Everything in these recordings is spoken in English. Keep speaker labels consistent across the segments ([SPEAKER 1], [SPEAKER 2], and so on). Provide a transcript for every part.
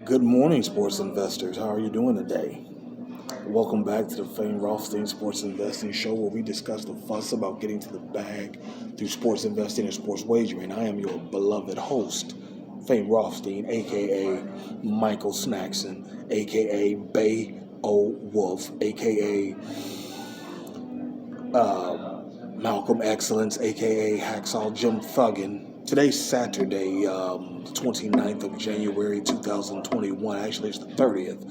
[SPEAKER 1] Good morning, sports investors. How are you doing today? Welcome back to the famed Rothstein Sports Investing Show, where we discuss the fuss about getting to the bag through sports investing and sports wagering. I am your beloved host, famed Rothstein, aka Michael Snackson, aka Bay O Wolf, aka Malcolm Excellence, aka Hacksaw Jim Thuggin. Today's Saturday, the 29th of January 2021. Actually, it's the 30th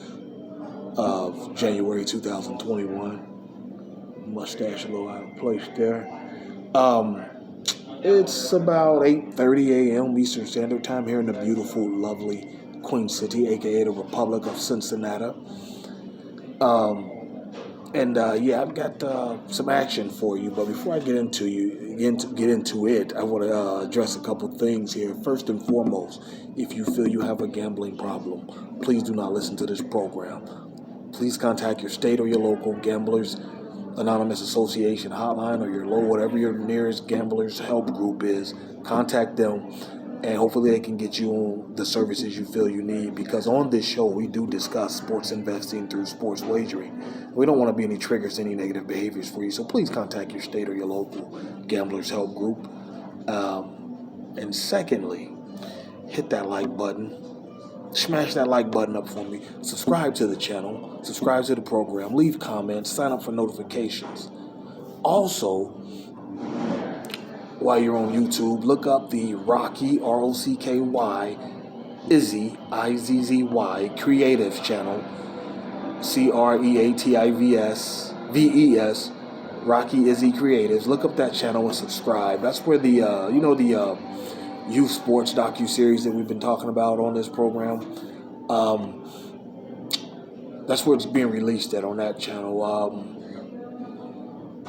[SPEAKER 1] of January 2021. Mustache a little out of place there. It's about 8:30 a.m. Eastern Standard Time here in the beautiful, lovely Queen City, aka the Republic of Cincinnati. I've got some action for you. But before I get into it, I want to address a couple things here. First and foremost, if you feel you have a gambling problem, please do not listen to this program. Please contact your state or your local Gamblers Anonymous Association hotline, or whatever your nearest Gamblers Help group is. Contact them, and hopefully they can get you on the services you feel you need, because on this show we do discuss sports investing through sports wagering. We don't want to be any triggers to any negative behaviors for you, so please contact your state or your local Gamblers Help group. And secondly, hit that like button. Smash that like button up for me. Subscribe to the channel. Subscribe to the program. Leave comments. Sign up for notifications. Also, while you're on YouTube, look up the Rocky, R-O-C-K-Y, Izzy, I-Z-Z-Y, Creatives channel, Creativs, Rocky Izzy Creatives. Look up that channel and subscribe. That's where the youth sports docu-series that we've been talking about on this program, that's where it's being released at, on that channel.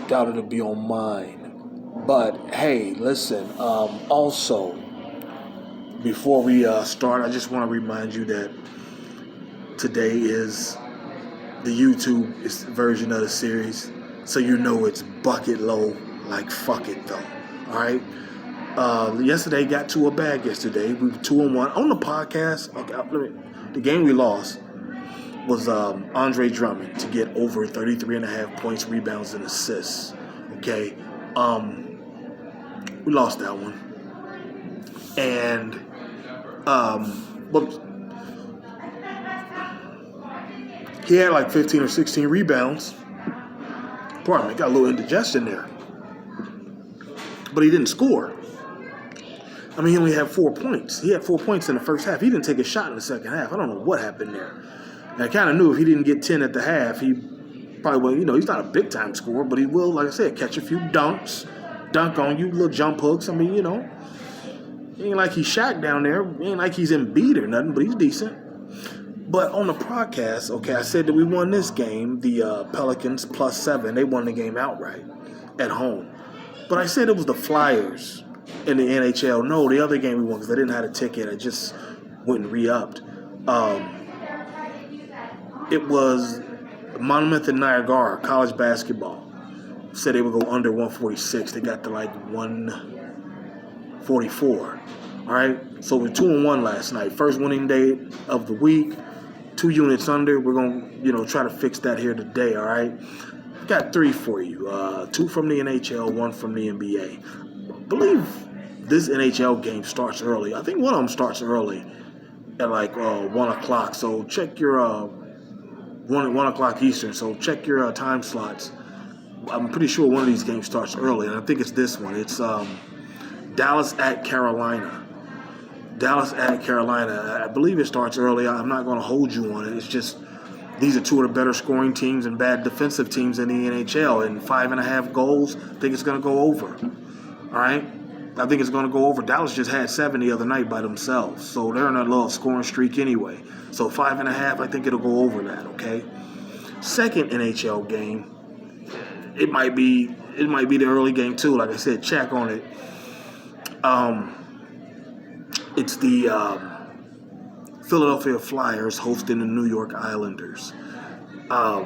[SPEAKER 1] Doubt it'll be on mine. But hey, listen, also, before we start, I just want to remind you that today is the YouTube version of the series, so you know it's bucket low, like fuck it though. Alright? Yesterday, got to a bag yesterday. We were 2-1 on the podcast. Okay, the game we lost was Andre Drummond to get over 33.5 points, rebounds, and assists. Okay, we lost that one, and but he had like 15 or 16 rebounds. Pardon me, got a little indigestion there, but he didn't score. I mean, he only had 4 points. He had 4 points in the first half. He didn't take a shot in the second half. I don't know what happened there. And I kind of knew if he didn't get 10 at the half, he probably will, he's not a big-time scorer, but he will, like I said, catch a few dunks, dunk on you, little jump hooks. I mean, it ain't like he's Shaq down there. It ain't like he's Embiid or nothing, but he's decent. But on the podcast, okay, I said that we won this game, the Pelicans +7. They won the game outright at home. But I said it was the Flyers in the NHL. No, the other game we won, because I didn't have a ticket. I just went and re-upped. It was Monmouth and Niagara, college basketball. Said they would go under 146. They got to like 144. All right? So we're 2-1 last night. First winning day of the week. 2 units under. We're going to, try to fix that here today, all right? Got 3 for you. 2 from the NHL, 1 from the NBA. I believe this NHL game starts early. I think one of them starts early at like 1 o'clock. So check your 1 o'clock Eastern. So check your time slots. I'm pretty sure one of these games starts early, and I think it's this one. It's Dallas at Carolina. Dallas at Carolina. I believe it starts early. I'm not going to hold you on it. It's just these are 2 of the better scoring teams and bad defensive teams in the NHL. And 5.5 goals, I think it's going to go over. All right? I think it's going to go over. Dallas just had 7 the other night by themselves. So they're in a little scoring streak anyway. So 5.5, I think it'll go over that, okay? Second NHL game, it might be the early game too. Like I said, check on it. It's the Philadelphia Flyers hosting the New York Islanders. I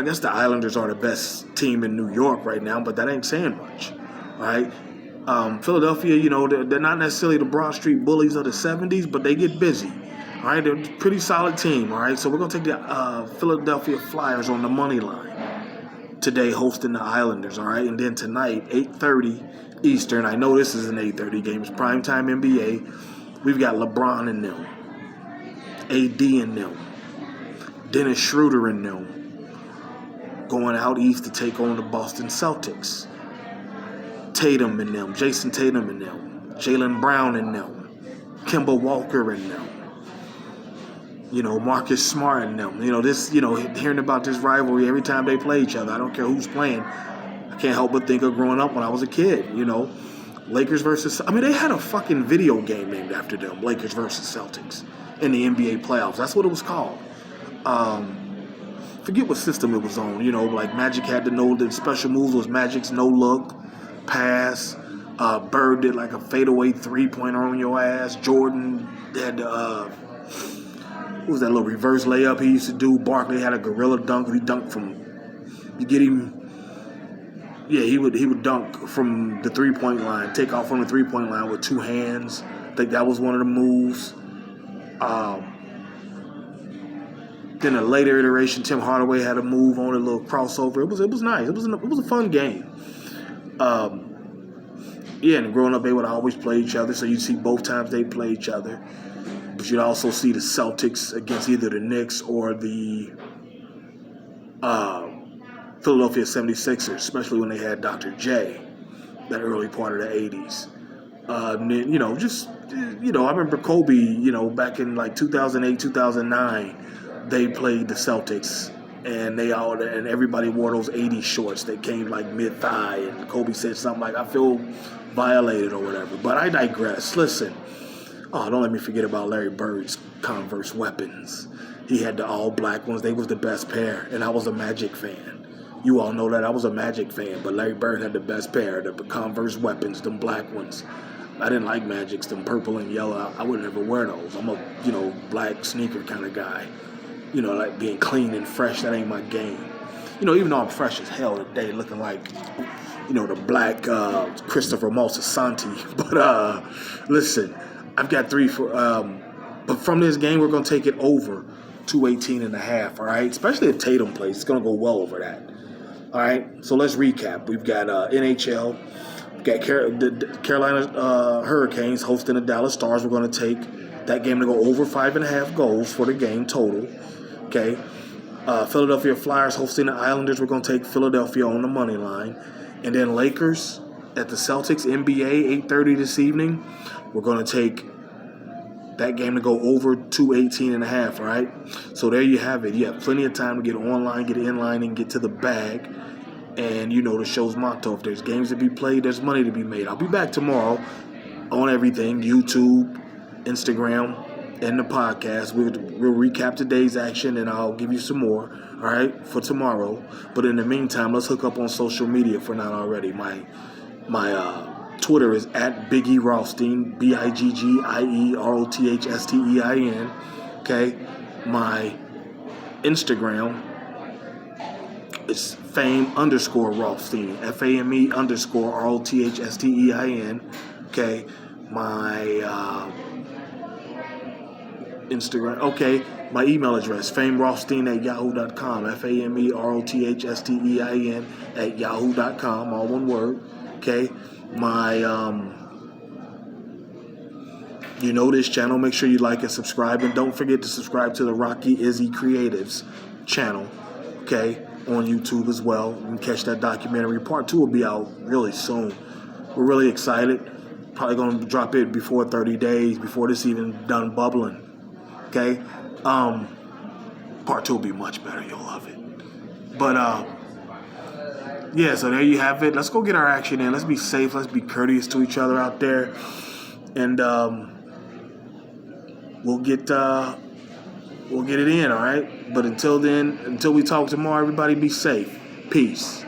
[SPEAKER 1] guess the Islanders are the best team in New York right now, but that ain't saying much, right? Philadelphia, they're not necessarily the Broad Street Bullies of the 70s, but they get busy. All right, they're a pretty solid team. All right, so we're gonna take the Philadelphia Flyers on the money line today, hosting the Islanders. All right, and then tonight, 8:30 Eastern. I know this is an 8:30 game. It's primetime NBA. We've got LeBron and them, AD and them, Dennis Schroeder and them going out east to take on the Boston Celtics. Tatum and them, Jason Tatum and them, Jaylen Brown and them, Kemba Walker and them. Marcus Smart and them. Hearing about this rivalry every time they play each other. I don't care who's playing. I can't help but think of growing up when I was a kid, Lakers versus... they had a fucking video game named after them, Lakers versus Celtics, in the NBA playoffs. That's what it was called. Forget what system it was on. Like Magic had to know the special moves was Magic's no-look, pass. Bird did like a fadeaway three-pointer on your ass. Jordan had what was that little reverse layup he used to do? Barkley had a gorilla dunk. He dunked from... You get him... Yeah, he would dunk from the three-point line, take off from the three-point line with two hands. I think that was one of the moves. Then a later iteration, Tim Hardaway had a move on a little crossover. It was nice. It was a fun game. And growing up, they would always play each other. So you'd see both times they play each other. But you'd also see the Celtics against either the Knicks or the Philadelphia 76ers, especially when they had Dr. J, that early part of the 80s. And then, I remember Kobe, back in like 2008, 2009, they played the Celtics, and and everybody wore those 80s shorts that came like mid-thigh, and Kobe said something like, I feel violated or whatever. But I digress. Listen. Oh, don't let me forget about Larry Bird's Converse weapons. He had the all-black ones. They was the best pair, and I was a Magic fan. You all know that I was a Magic fan, but Larry Bird had the best pair, the Converse weapons, them black ones. I didn't like Magics, them purple and yellow. I would never wear those. I'm a, black sneaker kind of guy. Like being clean and fresh, that ain't my game. Even though I'm fresh as hell today, looking like, the black Christopher Moltisanti. But listen, I've got three for, but from this game, we're going to take it over 218.5, all right? Especially if Tatum plays, it's going to go well over that, all right? So let's recap. We've got NHL, we've got the Carolina Hurricanes hosting the Dallas Stars. We're going to take that game to go over 5.5 goals for the game total, okay? Philadelphia Flyers hosting the Islanders. We're going to take Philadelphia on the money line. And then Lakers at the Celtics, NBA, 8:30 this evening. We're going to take that game to go over 218.5, all right? So there you have it. You have plenty of time to get online, get in line, and get to the bag. And the show's motto, if there's games to be played, there's money to be made. I'll be back tomorrow on everything, YouTube, Instagram, and the podcast. We'll recap today's action, and I'll give you some more, all right, for tomorrow. But in the meantime, let's hook up on social media if we're not already. My Twitter is at Biggie Rothstein, BIGGIEROTHSTEIN. Okay, my Instagram is fame_Rothstein, FAME_ROTHSTEIN. Okay, my Instagram. Okay, my email address, famerothstein@yahoo.com, FAMEROTHSTEIN @yahoo.com, all one word. Okay, my this channel, make sure you like and subscribe, and don't forget to subscribe to the Rocky Izzy Creatives channel, okay, on YouTube as well. You can catch that documentary. Part 2 will be out really soon. We're really excited. Probably going to drop it before 30 days, before this even done bubbling, okay? Part 2 will be much better. You'll love it. But so there you have it. Let's go get our action in. Let's be safe. Let's be courteous to each other out there. And we'll get it in, all right? But until then, until we talk tomorrow, everybody be safe. Peace.